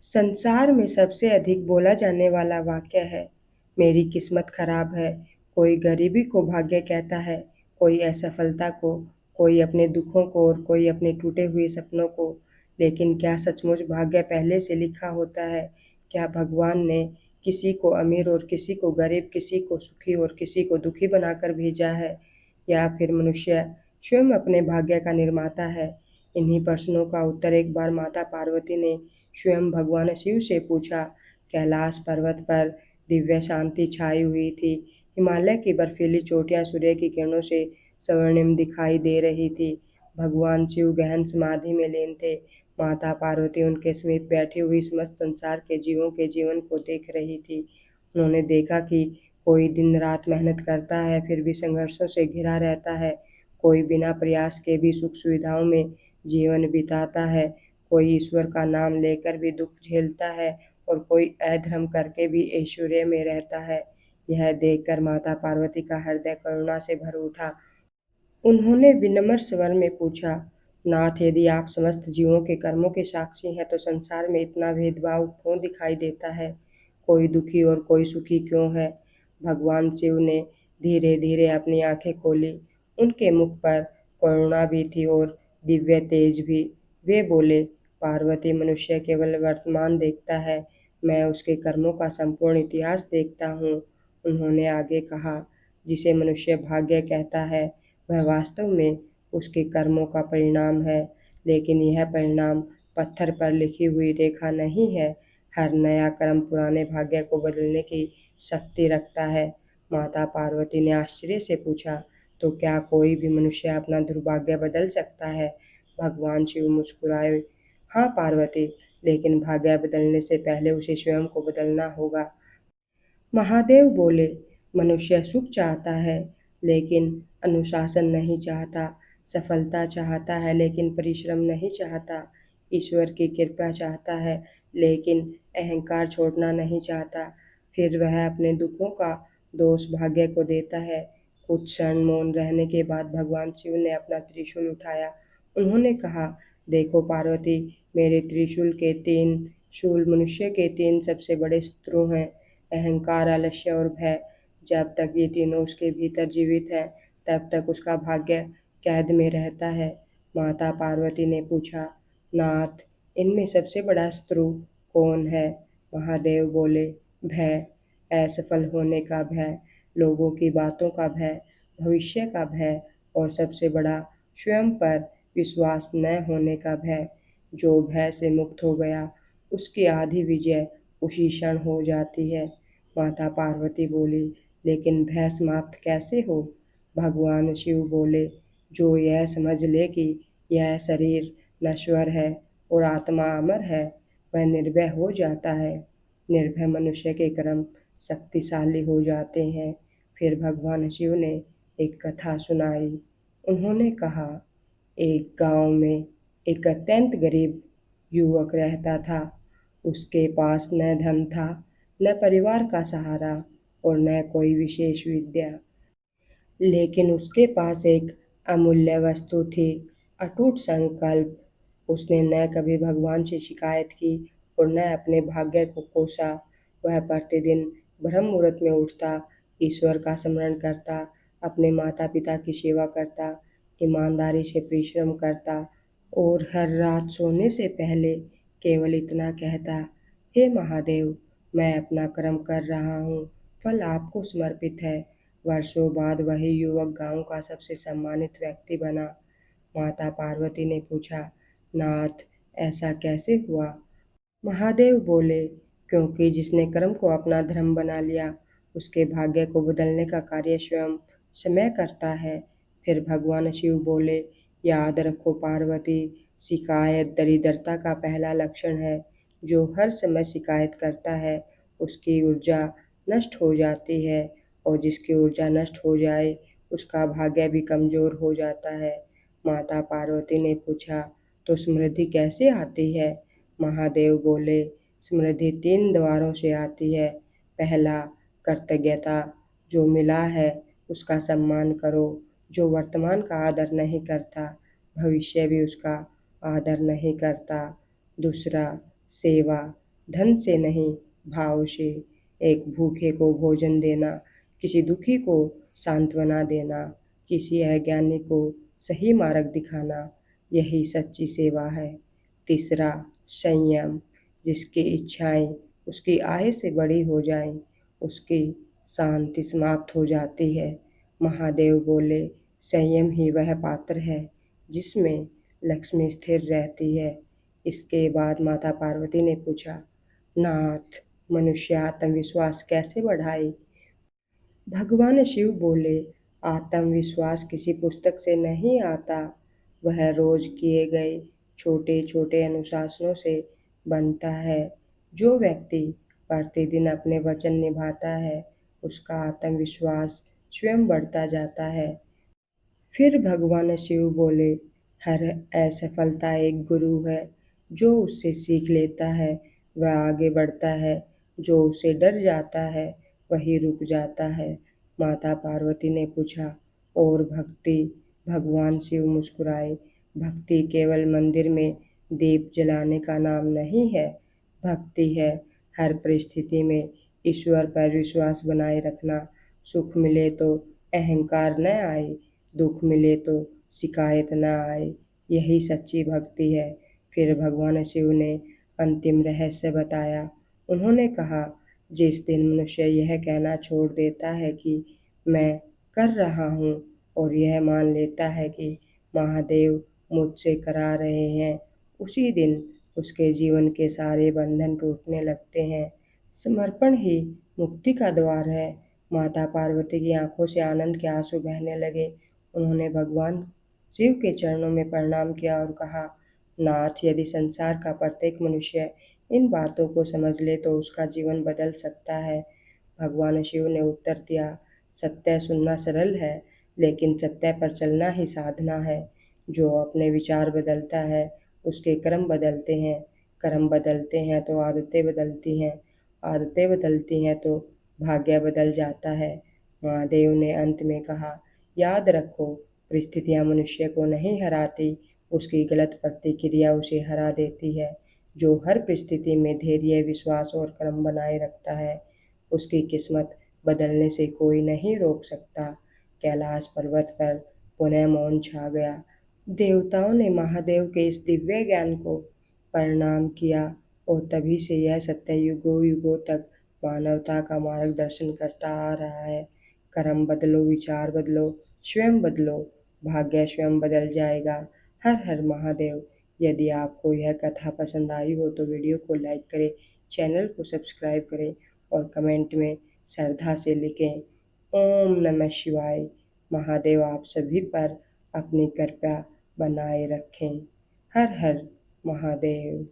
संसार में सबसे अधिक बोला जाने वाला वाक्य है, मेरी किस्मत खराब है। कोई गरीबी को भाग्य कहता है, कोई असफलता को, कोई अपने दुखों को और कोई अपने टूटे हुए सपनों को। लेकिन क्या सचमुच भाग्य पहले से लिखा होता है? क्या भगवान ने किसी को अमीर और किसी को गरीब, किसी को सुखी और किसी को दुखी बनाकर भेजा है? या फिर मनुष्य स्वयं अपने भाग्य का निर्माता है? इन्हीं प्रश्नों का उत्तर एक बार माता पार्वती ने स्वयं भगवान शिव से पूछा। कैलाश पर्वत पर दिव्य शांति छाई हुई थी। हिमालय की बर्फीली चोटियां सूर्य की किरणों से स्वर्णिम दिखाई दे रही थी। भगवान शिव गहन समाधि में लीन थे। माता पार्वती उनके समीप बैठी हुई समस्त संसार के जीवों के जीवन को देख रही थी। उन्होंने देखा कि कोई दिन रात मेहनत करता है, फिर भी संघर्षों से घिरा रहता है। कोई बिना प्रयास के भी सुख सुविधाओं में जीवन बिताता है। कोई ईश्वर का नाम लेकर भी दुख झेलता है और कोई अधर्म करके भी ऐश्वर्य में रहता है। यह देखकर माता पार्वती का हृदय करुणा से भर उठा। उन्होंने विनम्र स्वर में पूछा, नाथ, यदि आप समस्त जीवों के कर्मों के साक्षी हैं तो संसार में इतना भेदभाव क्यों दिखाई देता है? कोई दुखी और कोई सुखी क्यों है? भगवान शिव ने धीरे धीरे अपनी आंखें खोली। उनके मुख पर करुणा भी थी और दिव्य तेज भी। वे बोले, पार्वती, मनुष्य केवल वर्तमान देखता है, मैं उसके कर्मों का संपूर्ण इतिहास देखता हूँ। उन्होंने आगे कहा, जिसे मनुष्य भाग्य कहता है वह वास्तव में उसके कर्मों का परिणाम है। लेकिन यह परिणाम पत्थर पर लिखी हुई रेखा नहीं है। हर नया कर्म पुराने भाग्य को बदलने की शक्ति रखता है। माता पार्वती ने आश्चर्य से पूछा, तो क्या कोई भी मनुष्य अपना दुर्भाग्य बदल सकता है? भगवान शिव मुस्कुराए, हाँ पार्वती, लेकिन भाग्य बदलने से पहले उसे स्वयं को बदलना होगा। महादेव बोले, मनुष्य सुख चाहता है लेकिन अनुशासन नहीं चाहता, सफलता चाहता है लेकिन परिश्रम नहीं चाहता, ईश्वर की कृपा चाहता है लेकिन अहंकार छोड़ना नहीं चाहता। फिर वह अपने दुखों का दोष भाग्य को देता है। कुछ क्षण मौन रहने के बाद भगवान शिव ने अपना त्रिशूल उठाया। उन्होंने कहा, देखो पार्वती, मेरे त्रिशूल के 3 शूल मनुष्य के 3 सबसे बड़े शत्रु हैं, अहंकार, आलस्य और भय। जब तक ये तीनों उसके भीतर जीवित हैं, तब तक उसका भाग्य कैद में रहता है। माता पार्वती ने पूछा, नाथ, इनमें सबसे बड़ा शत्रु कौन है? महादेव बोले, भय, असफल होने का भय, लोगों की बातों का भय, भविष्य का भय और सबसे बड़ा स्वयं पर विश्वास न होने का भय। जो भय से मुक्त हो गया, उसकी आधी विजय उसी क्षण हो जाती है। माता पार्वती बोली, लेकिन भय समाप्त कैसे हो? भगवान शिव बोले, जो यह समझ ले कि यह शरीर नश्वर है और आत्मा अमर है, वह निर्भय हो जाता है। निर्भय मनुष्य के कर्म शक्तिशाली हो जाते हैं। फिर भगवान शिव ने एक कथा सुनाई। उन्होंने कहा, एक गांव में एक अत्यंत गरीब युवक रहता था। उसके पास न धन था, न परिवार का सहारा और न कोई विशेष विद्या। लेकिन उसके पास एक अमूल्य वस्तु थी, अटूट संकल्प। उसने न कभी भगवान से शिकायत की और न अपने भाग्य को कोसा। वह प्रतिदिन ब्रह्म मुहूर्त में उठता, ईश्वर का स्मरण करता, अपने माता पिता की सेवा करता, ईमानदारी से परिश्रम करता और हर रात सोने से पहले केवल इतना कहता, हे महादेव, मैं अपना कर्म कर रहा हूँ, फल आपको समर्पित है। वर्षों बाद वही युवक गांव का सबसे सम्मानित व्यक्ति बना। माता पार्वती ने पूछा, नाथ, ऐसा कैसे हुआ? महादेव बोले, क्योंकि जिसने कर्म को अपना धर्म बना लिया, उसके भाग्य को बदलने का कार्य स्वयं समय करता है। फिर भगवान शिव बोले, याद रखो पार्वती, शिकायत दरिद्रता का पहला लक्षण है। जो हर समय शिकायत करता है, उसकी ऊर्जा नष्ट हो जाती है और जिसकी ऊर्जा नष्ट हो जाए, उसका भाग्य भी कमजोर हो जाता है। माता पार्वती ने पूछा, तो समृद्धि कैसे आती है? महादेव बोले, समृद्धि 3 द्वारों से आती है। पहला, कृतज्ञता, जो मिला है उसका सम्मान करो। जो वर्तमान का आदर नहीं करता, भविष्य भी उसका आदर नहीं करता। दूसरा, सेवा, धन से नहीं, भाव से। एक भूखे को भोजन देना, किसी दुखी को सांत्वना देना, किसी अज्ञानी को सही मार्ग दिखाना, यही सच्ची सेवा है। तीसरा, संयम। जिसकी इच्छाएं उसकी आय से बड़ी हो जाएं, उसकी शांति समाप्त हो जाती है। महादेव बोले, संयम ही वह पात्र है जिसमें लक्ष्मी स्थिर रहती है। इसके बाद माता पार्वती ने पूछा, नाथ, मनुष्य आत्मविश्वास कैसे बढ़ाए? भगवान शिव बोले, आत्मविश्वास किसी पुस्तक से नहीं आता, वह रोज किए गए छोटे छोटे अनुशासनों से बनता है। जो व्यक्ति प्रतिदिन अपने वचन निभाता है, उसका आत्मविश्वास स्वयं बढ़ता जाता है। फिर भगवान शिव बोले, हर असफलता एक गुरु है। जो उससे सीख लेता है वह आगे बढ़ता है, जो उससे डर जाता है वही रुक जाता है। माता पार्वती ने पूछा, और भक्ति? भगवान शिव मुस्कुराए, भक्ति केवल मंदिर में दीप जलाने का नाम नहीं है। भक्ति है हर परिस्थिति में ईश्वर पर विश्वास बनाए रखना। सुख मिले तो अहंकार न आए, दुख मिले तो शिकायत न आए, यही सच्ची भक्ति है। फिर भगवान शिव ने अंतिम रहस्य बताया। उन्होंने कहा, जिस दिन मनुष्य यह कहना छोड़ देता है कि मैं कर रहा हूँ, और यह मान लेता है कि महादेव मुझसे करा रहे हैं, उसी दिन उसके जीवन के सारे बंधन टूटने लगते हैं। समर्पण ही मुक्ति का द्वार है। माता पार्वती की आंखों से आनंद के आंसू बहने लगे। उन्होंने भगवान शिव के चरणों में प्रणाम किया और कहा, नाथ, यदि संसार का प्रत्येक मनुष्य इन बातों को समझ ले तो उसका जीवन बदल सकता है। भगवान शिव ने उत्तर दिया, सत्य सुनना सरल है, लेकिन सत्य पर चलना ही साधना है। जो अपने विचार बदलता है, उसके कर्म बदलते हैं। कर्म बदलते हैं तो आदतें बदलती हैं। आदतें बदलती हैं तो भाग्य बदल जाता है। महादेव ने अंत में कहा, याद रखो, परिस्थितियाँ मनुष्य को नहीं हराती, उसकी गलत प्रतिक्रिया उसे हरा देती है। जो हर परिस्थिति में धैर्य, विश्वास और कर्म बनाए रखता है, उसकी किस्मत बदलने से कोई नहीं रोक सकता। कैलाश पर्वत पर पुनः मौन छा गया। देवताओं ने महादेव के इस दिव्य ज्ञान को प्रणाम किया, और तभी से यह सत्य युगों युगों तक मानवता का मार्गदर्शन करता आ रहा है। कर्म बदलो, विचार बदलो, स्वयं बदलो, भाग्य स्वयं बदल जाएगा। हर हर महादेव। यदि आपको यह कथा पसंद आई हो तो वीडियो को लाइक करें, चैनल को सब्सक्राइब करें और कमेंट में श्रद्धा से लिखें, ओम नमः शिवाय। महादेव आप सभी पर अपनी कृपा बनाए रखें। हर हर महादेव।